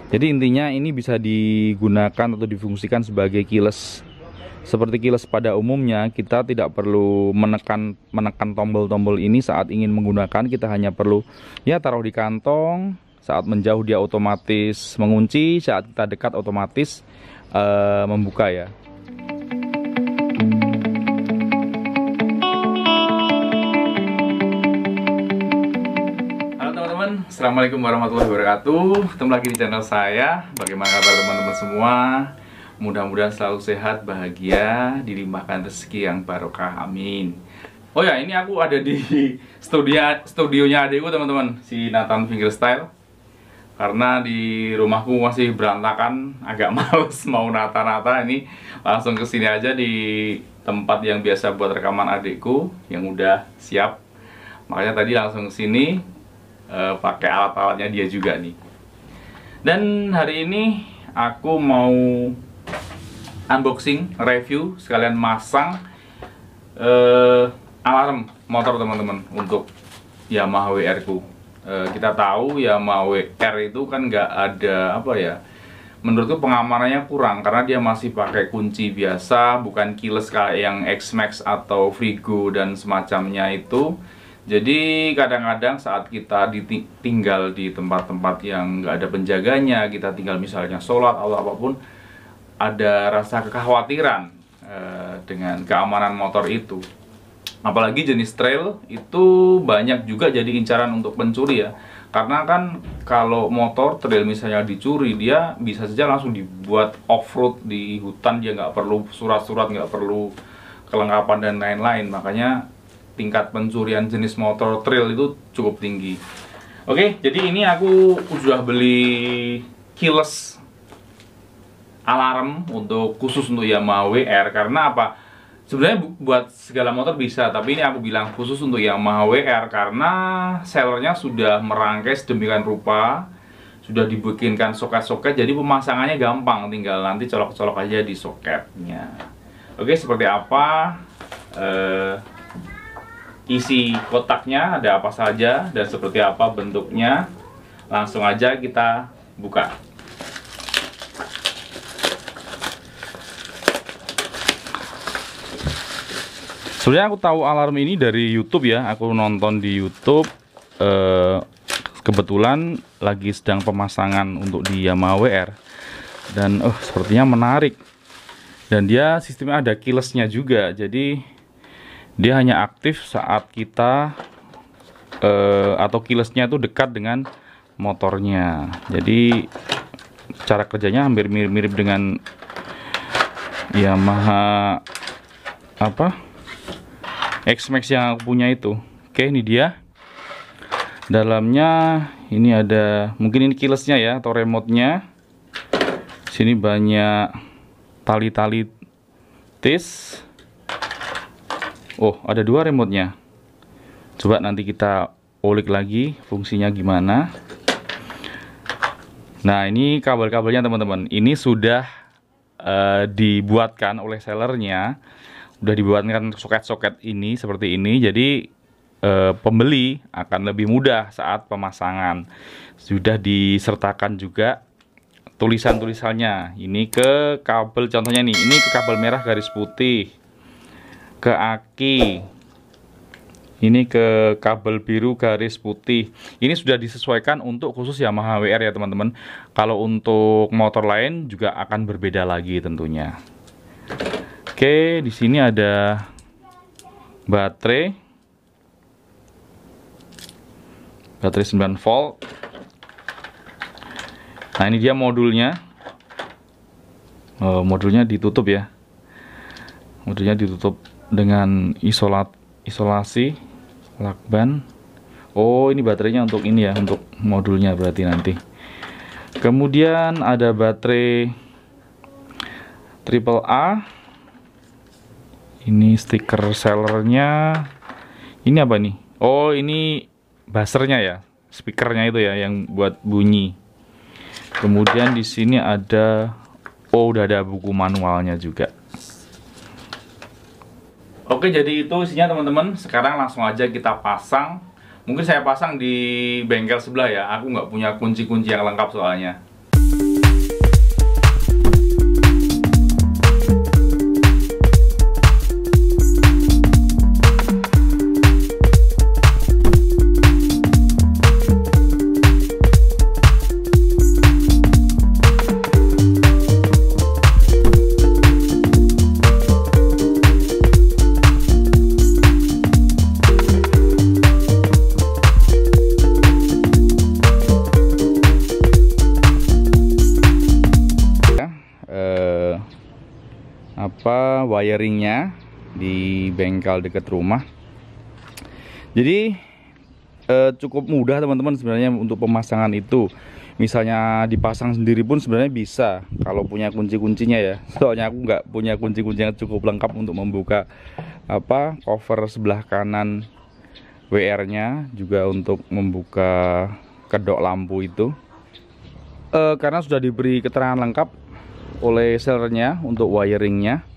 Jadi intinya ini bisa digunakan atau difungsikan sebagai keyless. Seperti keyless pada umumnya, kita tidak perlu menekan tombol-tombol ini saat ingin menggunakan. Kita hanya perlu ya taruh di kantong. Saat menjauh dia otomatis mengunci, saat kita dekat otomatis membuka ya. Assalamualaikum warahmatullahi wabarakatuh. Ketemu lagi di channel saya. Bagaimana kabar teman-teman semua? Mudah-mudahan selalu sehat, bahagia, dilimpahkan rezeki yang barokah, amin. Oh ya, ini aku ada di studionya adikku teman-teman, si Nathan Fingerstyle. Karena di rumahku masih berantakan, agak males mau nata-nata. Ini langsung kesini aja di tempat yang biasa buat rekaman adikku yang udah siap. Makanya tadi langsung kesini. Pakai alat-alatnya dia juga nih. Dan hari ini aku mau unboxing, review, sekalian masang alarm motor teman-teman untuk Yamaha WR ku. Kita tahu Yamaha WR itu kan nggak ada apa ya, menurutku pengamanannya kurang karena dia masih pakai kunci biasa, bukan keyless kayak yang X-Max atau Frigo dan semacamnya itu. Jadi kadang-kadang saat kita tinggal di tempat-tempat yang nggak ada penjaganya, kita tinggal misalnya sholat atau apapun, ada rasa kekhawatiran dengan keamanan motor itu. Apalagi jenis trail itu banyak juga jadi incaran untuk pencuri ya. Karena kan kalau motor trail misalnya dicuri, dia bisa saja langsung dibuat off-road di hutan, dia nggak perlu surat-surat, nggak perlu kelengkapan dan lain-lain. Makanya tingkat pencurian jenis motor trail itu cukup tinggi. Oke, jadi ini aku sudah beli keyless alarm khusus untuk Yamaha WR. Karena apa? Sebenarnya buat segala motor bisa, tapi ini aku bilang khusus untuk Yamaha WR karena sellernya sudah merangkai sedemikian rupa, sudah dibikinkan soket-soket, jadi pemasangannya gampang, tinggal nanti colok-colok aja di soketnya. Oke, seperti apa isi kotaknya, ada apa saja dan seperti apa bentuknya, langsung aja kita buka. Sebenarnya aku tahu alarm ini dari YouTube ya, aku nonton di YouTube. Kebetulan lagi sedang pemasangan untuk di Yamaha WR dan sepertinya menarik, dan dia sistemnya ada keylessnya juga, jadi dia hanya aktif saat kita atau keylessnya itu dekat dengan motornya. Jadi cara kerjanya hampir mirip-mirip dengan Yamaha X-Max yang aku punya itu. Oke, ini dia. Dalamnya ini ada, mungkin ini keylessnya ya atau remote-nya. Sini banyak tali-tali tis. Oh, ada dua remote-nya. Coba nanti kita ulik lagi fungsinya gimana. Nah, ini kabel-kabelnya teman-teman. Ini sudah dibuatkan oleh sellernya. Udah dibuatkan soket-soket ini seperti ini. Jadi pembeli akan lebih mudah saat pemasangan. Sudah disertakan juga tulisan-tulisannya. Ini ke kabel, contohnya nih. Ini ke kabel merah garis putih, ke aki, ini ke kabel biru garis putih. Ini sudah disesuaikan untuk khusus Yamaha WR ya teman-teman. Kalau untuk motor lain juga akan berbeda lagi tentunya. Oke, di sini ada baterai 9 volt. Nah, ini dia modulnya. Modulnya ditutup ya. Modulnya ditutup dengan isolasi lakban. Oh, ini baterainya untuk ini ya, untuk modulnya berarti nanti. Kemudian ada baterai AAA. Ini stiker sellernya. Ini apa nih? Oh, ini buzzernya ya, speakernya itu ya yang buat bunyi. Kemudian di sini ada, udah ada buku manualnya juga. Oke, jadi itu isinya teman-teman. Sekarang langsung aja kita pasang. Mungkin saya pasang di bengkel sebelah ya. Aku nggak punya kunci-kunci yang lengkap soalnya. Wiringnya di bengkel dekat rumah. Jadi cukup mudah teman-teman sebenarnya untuk pemasangan itu. Misalnya dipasang sendiri pun sebenarnya bisa kalau punya kunci-kuncinya ya. Soalnya aku nggak punya kunci-kunci yang cukup lengkap untuk membuka cover sebelah kanan WR-nya, juga untuk membuka kedok lampu itu. Karena sudah diberi keterangan lengkap oleh sellernya untuk wiringnya.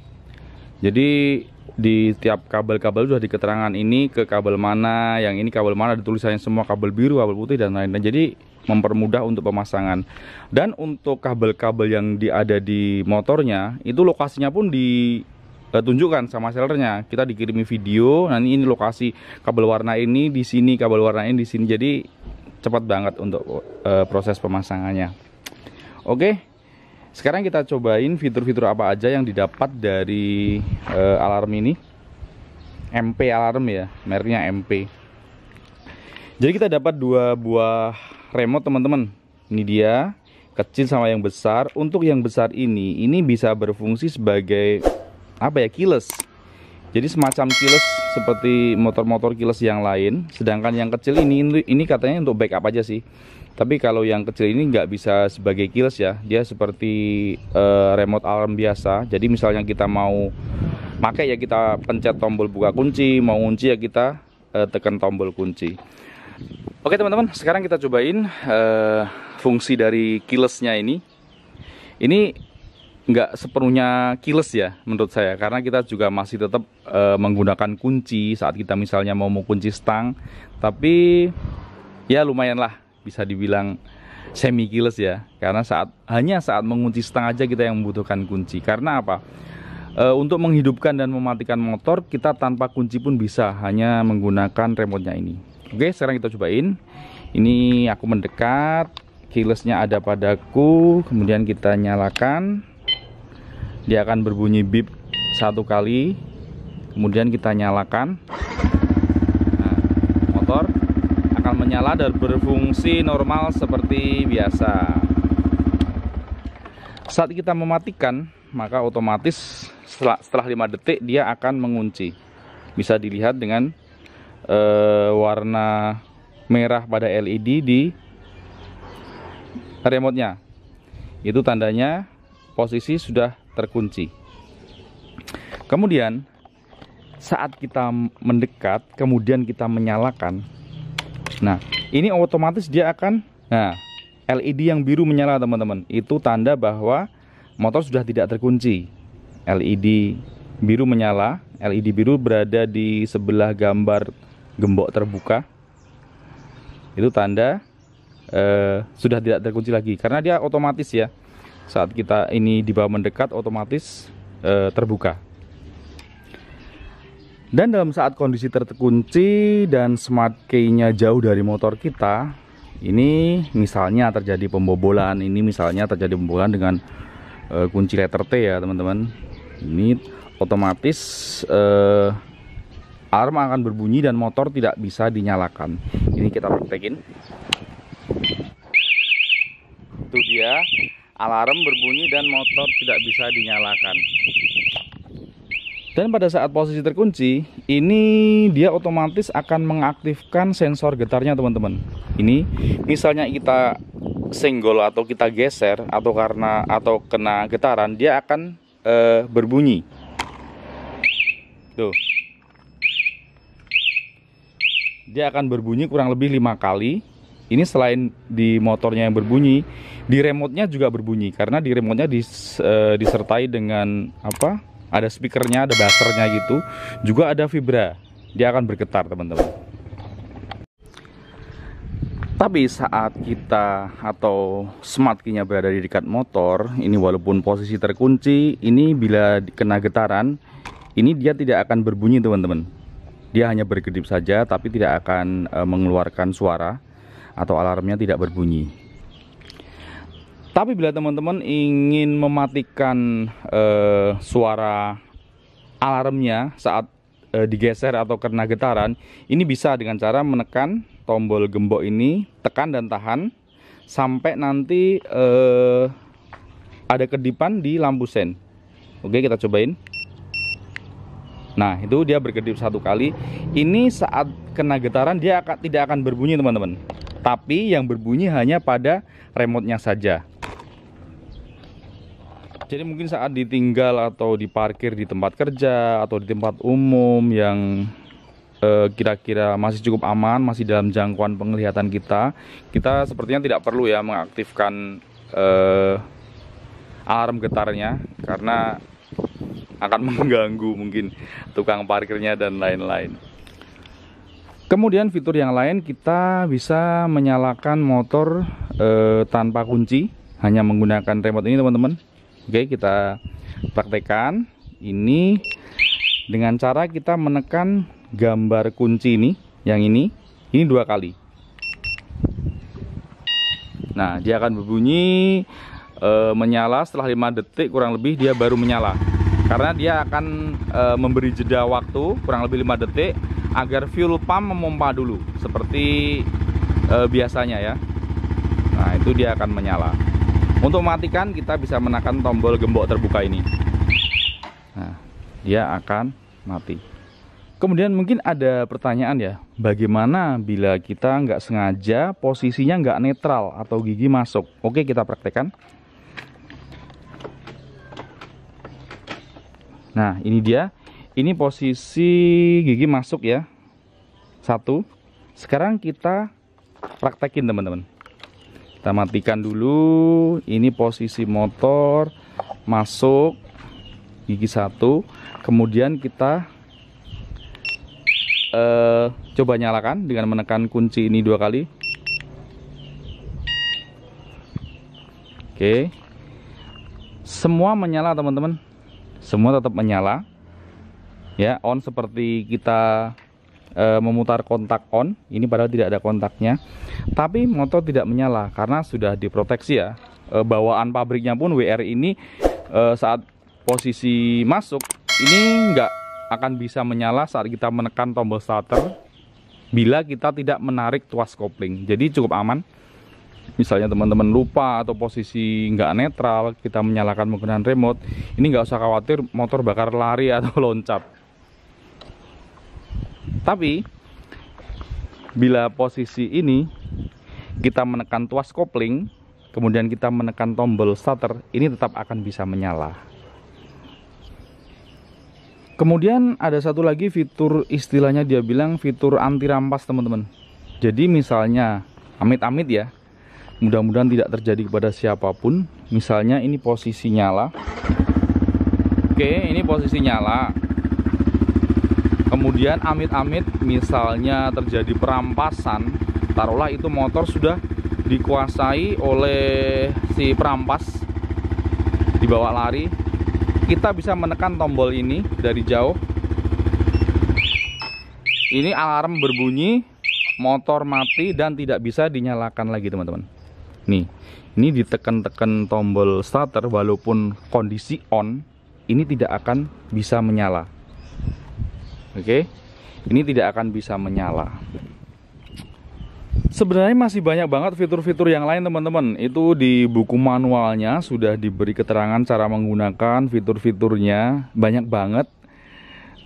Jadi di tiap kabel-kabel sudah diketerangan ini ke kabel mana, yang ini kabel mana, ditulisannya semua kabel biru, kabel putih dan lain-lain. Jadi mempermudah untuk pemasangan. Dan untuk kabel-kabel yang ada di motornya itu lokasinya pun ditunjukkan sama sellernya. Kita dikirimi video, nanti ini lokasi kabel warna ini di sini, kabel warna ini di sini. Jadi cepat banget untuk proses pemasangannya. Oke. Sekarang kita cobain fitur-fitur apa aja yang didapat dari alarm ini. MP alarm ya, mereknya MP. Jadi kita dapat dua buah remote teman-teman. Ini dia, kecil sama yang besar. Untuk yang besar ini bisa berfungsi sebagai keyless. Jadi semacam keyless seperti motor-motor keyless yang lain. Sedangkan yang kecil ini katanya untuk backup aja sih. Tapi kalau yang kecil ini nggak bisa sebagai keyless ya, dia seperti remote alarm biasa. Jadi misalnya kita mau pakai ya kita pencet tombol buka kunci, mau kunci ya kita tekan tombol kunci. Oke teman-teman, sekarang kita cobain fungsi dari keylessnya ini. Ini nggak sepenuhnya keyless ya menurut saya, karena kita juga masih tetap menggunakan kunci saat kita misalnya mau kunci stang. Tapi ya lumayan lah, bisa dibilang semi keyless ya, karena hanya saat mengunci stang aja kita yang membutuhkan kunci. Karena apa? Untuk menghidupkan dan mematikan motor kita tanpa kunci pun bisa, hanya menggunakan remote-nya ini. Oke, sekarang kita cobain. Ini aku mendekat, keyless-nya ada padaku, kemudian kita nyalakan. Dia akan berbunyi bip 1 kali, kemudian kita nyalakan. Nah, motor akan menyala dan berfungsi normal seperti biasa. Saat kita mematikan, maka otomatis setelah 5 detik dia akan mengunci. Bisa dilihat dengan warna merah pada LED di remote-nya. Itu tandanya posisi sudah terkunci. Kemudian saat kita mendekat, kemudian kita menyalakan. Nah, ini otomatis dia akan, LED yang biru menyala teman-teman. Itu tanda bahwa motor sudah tidak terkunci. LED biru menyala. LED biru berada di sebelah gambar gembok terbuka. Itu tanda sudah tidak terkunci lagi. Karena dia otomatis ya. Saat kita ini dibawa mendekat, otomatis terbuka. Dan dalam saat kondisi terkunci dan smart key-nya jauh dari motor kita, ini misalnya terjadi pembobolan, dengan kunci letter T ya teman-teman. Ini otomatis alarm akan berbunyi dan motor tidak bisa dinyalakan. Ini kita praktekin. Itu dia, alarm berbunyi dan motor tidak bisa dinyalakan. Dan pada saat posisi terkunci, ini dia otomatis akan mengaktifkan sensor getarnya teman-teman. Ini misalnya kita senggol atau kita geser atau kena getaran, dia akan berbunyi. Tuh. Dia akan berbunyi kurang lebih 5 kali. Ini selain di motornya yang berbunyi, di remote-nya juga berbunyi, karena di remote-nya disertai dengan ada speakernya, ada buzzer-nya gitu, juga ada vibra. Dia akan bergetar teman-teman. Tapi saat kita atau smart key-nya berada di dekat motor, ini walaupun posisi terkunci, ini bila kena getaran, ini dia tidak akan berbunyi teman-teman. Dia hanya berkedip saja, tapi tidak akan mengeluarkan suara atau alarmnya tidak berbunyi. Tapi bila teman-teman ingin mematikan suara alarmnya saat digeser atau kena getaran, ini bisa dengan cara menekan tombol gembok ini, tekan dan tahan sampai nanti ada kedipan di lampu sen. Oke, kita cobain. Nah, itu dia berkedip satu kali. Ini saat kena getaran dia tidak akan berbunyi teman-teman, tapi yang berbunyi hanya pada remote-nya saja. Jadi mungkin saat ditinggal atau diparkir di tempat kerja atau di tempat umum yang kira-kira masih cukup aman, masih dalam jangkauan penglihatan kita sepertinya tidak perlu ya mengaktifkan alarm getarnya, karena akan mengganggu mungkin tukang parkirnya dan lain-lain. Kemudian fitur yang lain, kita bisa menyalakan motor tanpa kunci, hanya menggunakan remote ini teman-teman. Oke, kita praktekkan ini dengan cara kita menekan gambar kunci ini, yang ini 2 kali. Nah, dia akan berbunyi, menyala setelah 5 detik kurang lebih dia baru menyala. Karena dia akan memberi jeda waktu kurang lebih 5 detik agar fuel pump memompa dulu seperti biasanya ya. Nah, itu dia akan menyala. Untuk mematikan kita bisa menekan tombol gembok terbuka ini. Nah, dia akan mati. Kemudian mungkin ada pertanyaan ya, bagaimana bila kita nggak sengaja posisinya nggak netral atau gigi masuk? Oke, kita praktekkan. Nah, ini dia. Ini posisi gigi masuk ya. 1. Sekarang kita praktekin teman-teman. Kita matikan dulu. Ini posisi motor masuk gigi 1. Kemudian kita coba nyalakan dengan menekan kunci ini 2 kali. Oke. Semua menyala teman-teman. Semua tetap menyala. Ya, on seperti kita memutar kontak on. Ini padahal tidak ada kontaknya, tapi motor tidak menyala karena sudah diproteksi ya. Bawaan pabriknya pun WR ini saat posisi masuk ini nggak akan bisa menyala saat kita menekan tombol starter bila kita tidak menarik tuas kopling. Jadi cukup aman. Misalnya teman-teman lupa atau posisi nggak netral, kita menyalakan menggunakan remote, ini nggak usah khawatir motor bakal lari atau loncat. Tapi bila posisi ini kita menekan tuas kopling, kemudian kita menekan tombol starter, ini tetap akan bisa menyala. Kemudian ada satu lagi fitur, istilahnya dia bilang fitur anti rampas teman-teman. Jadi misalnya amit-amit ya, mudah-mudahan tidak terjadi kepada siapapun. Misalnya ini posisi nyala. Oke, ini posisi nyala. Kemudian amit-amit misalnya terjadi perampasan, taruhlah itu motor sudah dikuasai oleh si perampas, dibawa lari, kita bisa menekan tombol ini dari jauh. Ini alarm berbunyi, motor mati dan tidak bisa dinyalakan lagi teman-teman. Nih, ini ditekan-tekan tombol starter walaupun kondisi on, ini tidak akan bisa menyala. Oke, ini tidak akan bisa menyala. Sebenarnya masih banyak banget fitur-fitur yang lain teman-teman. Itu di buku manualnya sudah diberi keterangan cara menggunakan fitur-fiturnya, banyak banget.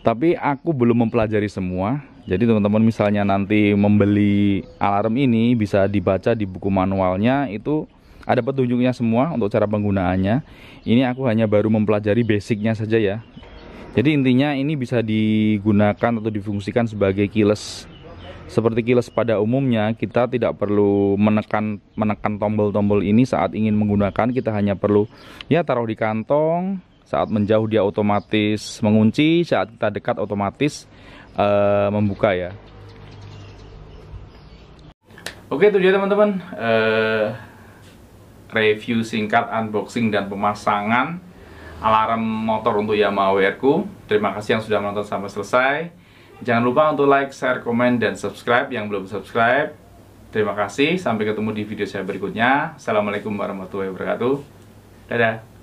Tapi aku belum mempelajari semua. Jadi teman-teman misalnya nanti membeli alarm ini bisa dibaca di buku manualnya, itu ada petunjuknya semua untuk cara penggunaannya. Ini aku hanya baru mempelajari basicnya saja ya. Jadi intinya ini bisa digunakan atau difungsikan sebagai keyless. Seperti keyless pada umumnya, kita tidak perlu menekan tombol-tombol ini saat ingin menggunakan. Kita hanya perlu ya taruh di kantong, saat menjauh dia otomatis mengunci, saat kita dekat otomatis membuka ya. Oke, itu dia teman-teman, review singkat, unboxing dan pemasangan alarm motor untuk Yamaha WR-ku. Terima kasih yang sudah menonton sampai selesai. Jangan lupa untuk like, share, komen, dan subscribe yang belum subscribe. Terima kasih, sampai ketemu di video saya berikutnya. Assalamualaikum warahmatullahi wabarakatuh. Dadah.